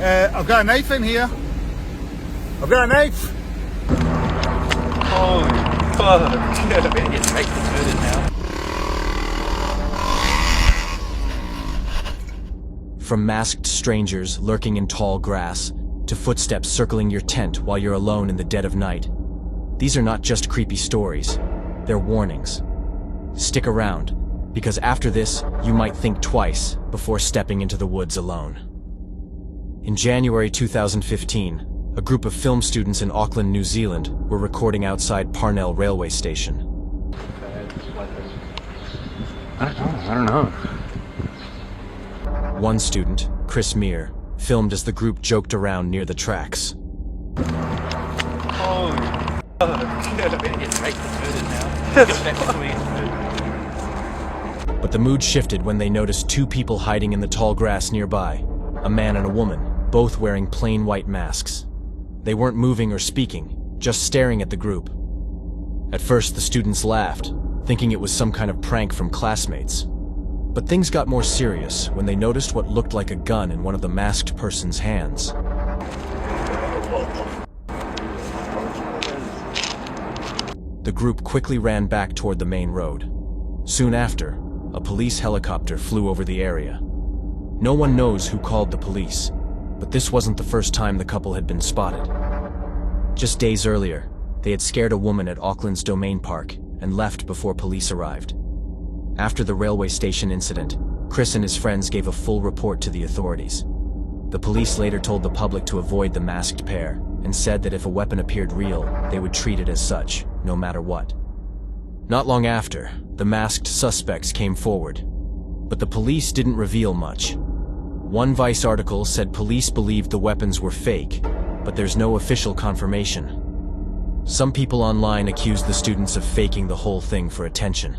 I've got a knife in here. I've got a knife. Holy fuck. I better get straight to now. From masked strangers lurking in tall grass, to footsteps circling your tent while you're alone in the dead of night. These are not just creepy stories, they're warnings. Stick around, because after this, you might think twice before stepping into the woods alone. In January 2015, a group of film students in Auckland, New Zealand were recording outside Parnell railway station. I don't know. One student, Chris Meir, filmed as the group joked around near the tracks. Holy fuck. I better get straight to now. Get back to me. But the mood shifted when they noticed two people hiding in the tall grass nearby, a man and a woman, both wearing plain white masks. They weren't moving or speaking, just staring at the group. At first, the students laughed, thinking it was some kind of prank from classmates. But things got more serious when they noticed what looked like a gun in one of the masked person's hands. The group quickly ran back toward the main road. Soon after, a police helicopter flew over the area. No one knows who called the police, but this wasn't the first time the couple had been spotted. Just days earlier, they had scared a woman at Auckland's Domain Park and left before police arrived. After the railway station incident, Chris and his friends gave a full report to the authorities. The police later told the public to avoid the masked pair and said that if a weapon appeared real, they would treat it as such, no matter what. Not long after, the masked suspects came forward, but the police didn't reveal much. One Vice article said police believed the weapons were fake, but there's no official confirmation. Some people online accused the students of faking the whole thing for attention.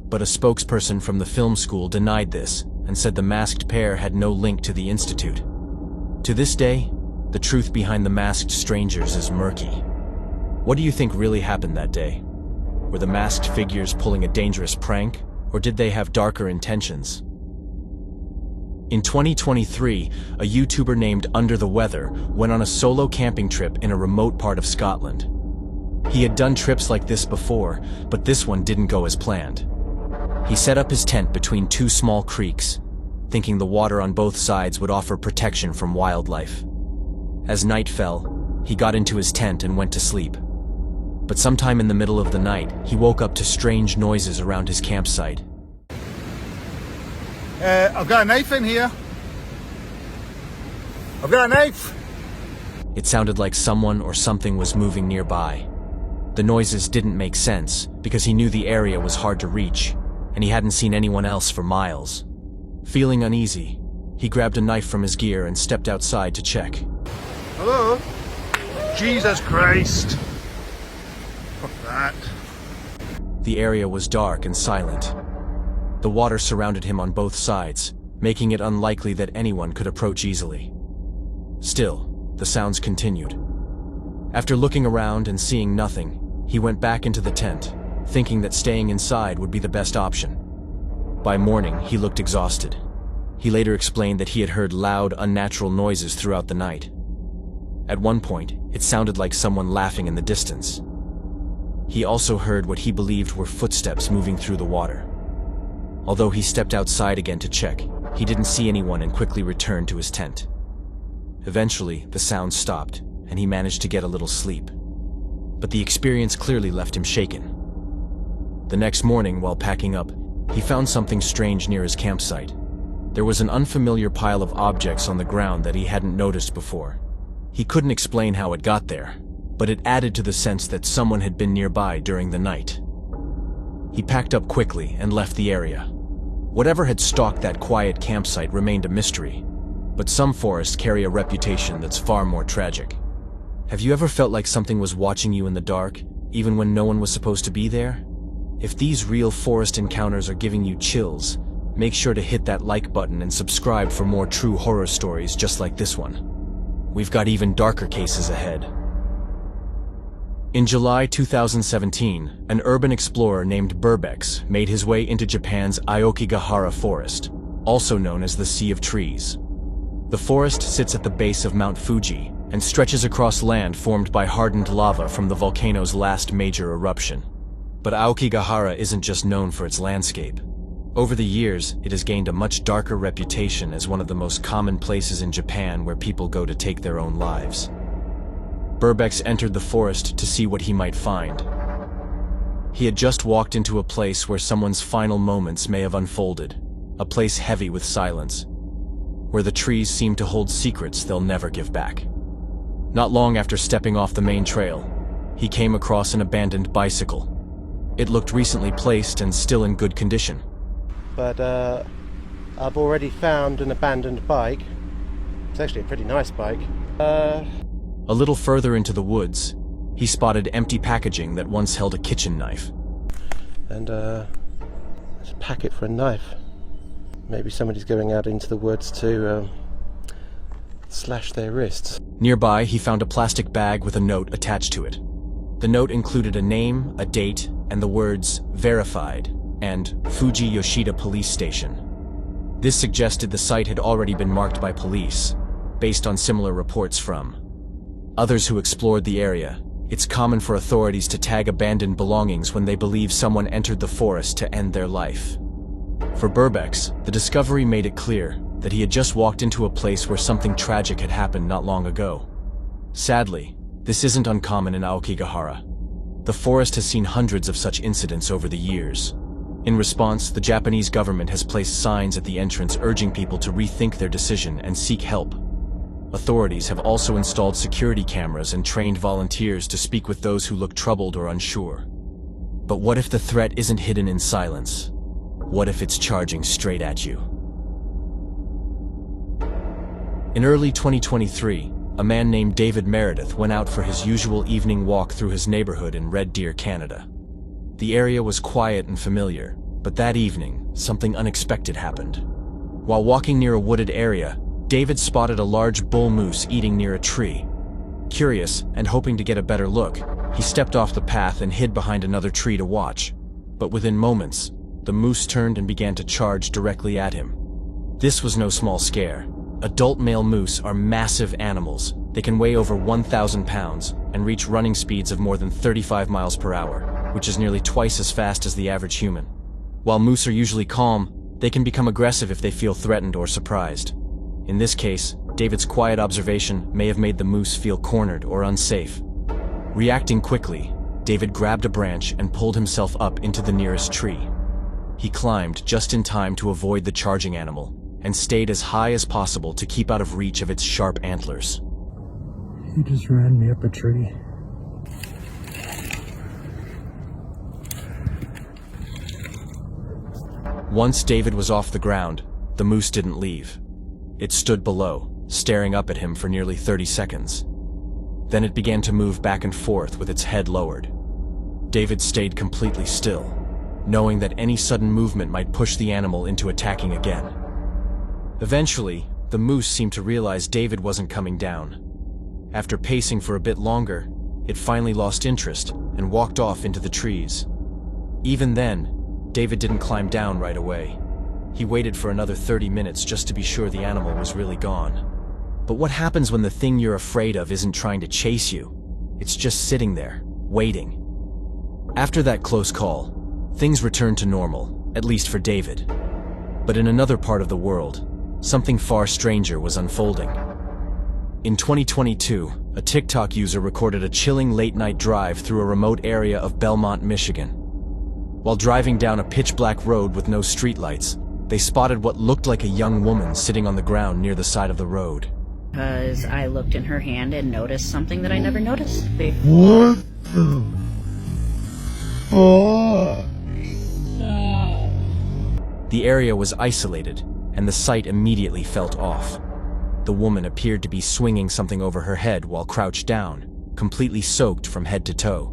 But a spokesperson from the film school denied this and said the masked pair had no link to the institute. To this day, the truth behind the masked strangers is murky. What do you think really happened that day? Were the masked figures pulling a dangerous prank, or did they have darker intentions? In 2023, a YouTuber named Under the Weather went on a solo camping trip in a remote part of Scotland. He had done trips like this before, but this one didn't go as planned. He set up his tent between two small creeks, thinking the water on both sides would offer protection from wildlife. As night fell, he got into his tent and went to sleep. But sometime in the middle of the night, he woke up to strange noises around his campsite. I've got a knife in here. I've got a knife. It sounded like someone or something was moving nearby. The noises didn't make sense because he knew the area was hard to reach, and he hadn't seen anyone else for miles. Feeling uneasy, he grabbed a knife from his gear and stepped outside to check. Hello? Jesus Christ. Fuck that. The area was dark and silent. The water surrounded him on both sides, making it unlikely that anyone could approach easily. Still, the sounds continued. After looking around and seeing nothing, he went back into the tent, thinking that staying inside would be the best option. By morning, he looked exhausted. He later explained that he had heard loud, unnatural noises throughout the night. At one point, it sounded like someone laughing in the distance. He also heard what he believed were footsteps moving through the water. Although he stepped outside again to check, he didn't see anyone and quickly returned to his tent. Eventually, the sound stopped, and he managed to get a little sleep. But the experience clearly left him shaken. The next morning, while packing up, he found something strange near his campsite. There was an unfamiliar pile of objects on the ground that he hadn't noticed before. He couldn't explain how it got there, but it added to the sense that someone had been nearby during the night. He packed up quickly and left the area. Whatever had stalked that quiet campsite remained a mystery, but some forests carry a reputation that's far more tragic. Have you ever felt like something was watching you in the dark, even when no one was supposed to be there? If these real forest encounters are giving you chills, make sure to hit that like button and subscribe for more true horror stories just like this one. We've got even darker cases ahead. In July 2017, an urban explorer named Burbex made his way into Japan's Aokigahara forest, also known as the Sea of Trees. The forest sits at the base of Mount Fuji and stretches across land formed by hardened lava from the volcano's last major eruption. But Aokigahara isn't just known for its landscape. Over the years, it has gained a much darker reputation as one of the most common places in Japan where people go to take their own lives. Birbex entered the forest to see what he might find. He had just walked into a place where someone's final moments may have unfolded, a place heavy with silence, where the trees seem to hold secrets they'll never give back. Not long after stepping off the main trail, he came across an abandoned bicycle. It looked recently placed and still in good condition. But I've already found an abandoned bike. It's actually a pretty nice bike. A little further into the woods, he spotted empty packaging that once held a kitchen knife. And there's a packet for a knife. Maybe somebody's going out into the woods to slash their wrists. Nearby, he found a plastic bag with a note attached to it. The note included a name, a date, and the words "verified" and "Fuji Yoshida Police Station." This suggested the site had already been marked by police, based on similar reports from others who explored the area. It's common for authorities to tag abandoned belongings when they believe someone entered the forest to end their life. For Birbex, the discovery made it clear that he had just walked into a place where something tragic had happened not long ago. Sadly, this isn't uncommon in Aokigahara. The forest has seen hundreds of such incidents over the years. In response, the Japanese government has placed signs at the entrance urging people to rethink their decision and seek help. Authorities have also installed security cameras and trained volunteers to speak with those who look troubled or unsure. But what if the threat isn't hidden in silence? What if it's charging straight at you? In early 2023, a man named David Meredith went out for his usual evening walk through his neighborhood in Red Deer, Canada. The area was quiet and familiar, but that evening, something unexpected happened. While walking near a wooded area, David spotted a large bull moose eating near a tree. Curious and hoping to get a better look, he stepped off the path and hid behind another tree to watch. But within moments, the moose turned and began to charge directly at him. This was no small scare. Adult male moose are massive animals. They can weigh over 1,000 pounds and reach running speeds of more than 35 miles per hour, which is nearly twice as fast as the average human. While moose are usually calm, they can become aggressive if they feel threatened or surprised. In this case, David's quiet observation may have made the moose feel cornered or unsafe. Reacting quickly, David grabbed a branch and pulled himself up into the nearest tree. He climbed just in time to avoid the charging animal and stayed as high as possible to keep out of reach of its sharp antlers. He just ran me up a tree. Once David was off the ground, the moose didn't leave. It stood below, staring up at him for nearly 30 seconds. Then it began to move back and forth with its head lowered. David stayed completely still, knowing that any sudden movement might push the animal into attacking again. Eventually, the moose seemed to realize David wasn't coming down. After pacing for a bit longer, it finally lost interest and walked off into the trees. Even then, David didn't climb down right away. He waited for another 30 minutes just to be sure the animal was really gone. But what happens when the thing you're afraid of isn't trying to chase you? It's just sitting there, waiting. After that close call, things returned to normal, at least for David. But in another part of the world, something far stranger was unfolding. In 2022, a TikTok user recorded a chilling late-night drive through a remote area of Belmont, Michigan. While driving down a pitch-black road with no streetlights, they spotted what looked like a young woman sitting on the ground near the side of the road. Because I looked in her hand and noticed something that I never noticed before. What the fuck? The area was isolated, and the sight immediately felt off. The woman appeared to be swinging something over her head while crouched down, completely soaked from head to toe.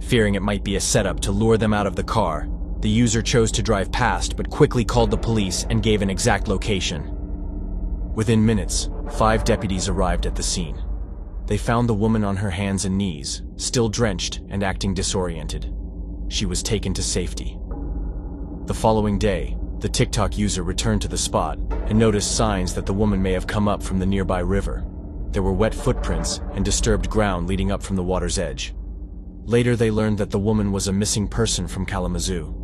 Fearing it might be a setup to lure them out of the car, the user chose to drive past but quickly called the police and gave an exact location. Within minutes, 5 deputies arrived at the scene. They found the woman on her hands and knees, still drenched and acting disoriented. She was taken to safety. The following day, the TikTok user returned to the spot and noticed signs that the woman may have come up from the nearby river. There were wet footprints and disturbed ground leading up from the water's edge. Later they learned that the woman was a missing person from Kalamazoo.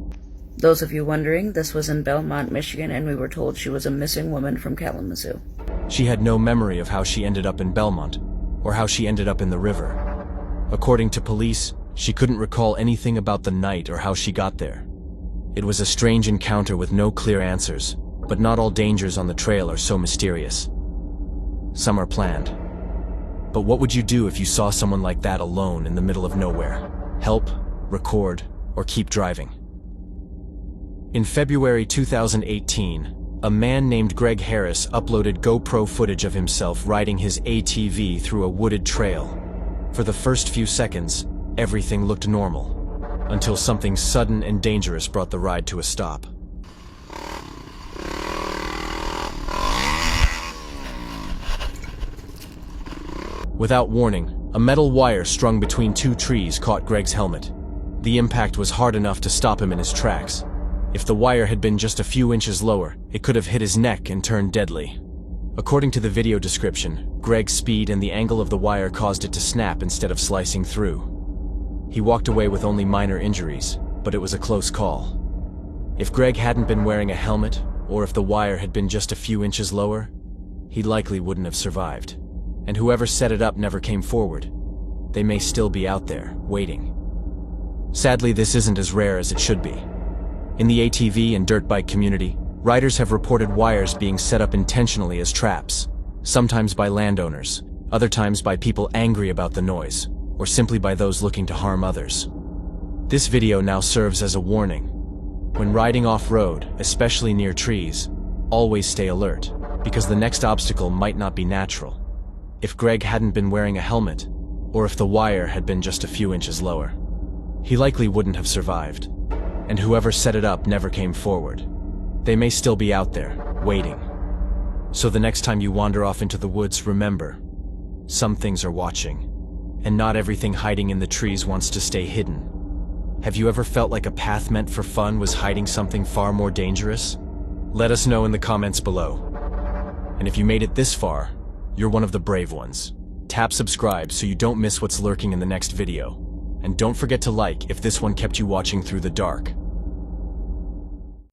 Those of you wondering, this was in Belmont, Michigan, and we were told she was a missing woman from Kalamazoo. She had no memory of how she ended up in Belmont, or how she ended up in the river. According to police, she couldn't recall anything about the night or how she got there. It was a strange encounter with no clear answers, but not all dangers on the trail are so mysterious. Some are planned. But what would you do if you saw someone like that alone in the middle of nowhere? Help, record, or keep driving? In February 2018, a man named Greg Harris uploaded GoPro footage of himself riding his ATV through a wooded trail. For the first few seconds, everything looked normal, until something sudden and dangerous brought the ride to a stop. Without warning, a metal wire strung between two trees caught Greg's helmet. The impact was hard enough to stop him in his tracks. If the wire had been just a few inches lower, it could have hit his neck and turned deadly. According to the video description, Greg's speed and the angle of the wire caused it to snap instead of slicing through. He walked away with only minor injuries, but it was a close call. If Greg hadn't been wearing a helmet, or if the wire had been just a few inches lower, he likely wouldn't have survived. And whoever set it up never came forward. They may still be out there, waiting. Sadly, this isn't as rare as it should be. In the ATV and dirt bike community, riders have reported wires being set up intentionally as traps, sometimes by landowners, other times by people angry about the noise, or simply by those looking to harm others. This video now serves as a warning. When riding off-road, especially near trees, always stay alert, because the next obstacle might not be natural. If Greg hadn't been wearing a helmet, or if the wire had been just a few inches lower, he likely wouldn't have survived. And whoever set it up never came forward. They may still be out there, waiting. So the next time you wander off into the woods, remember, some things are watching, and not everything hiding in the trees wants to stay hidden. Have you ever felt like a path meant for fun was hiding something far more dangerous? Let us know in the comments below. And if you made it this far, you're one of the brave ones. Tap subscribe so you don't miss what's lurking in the next video. And don't forget to like if this one kept you watching through the dark.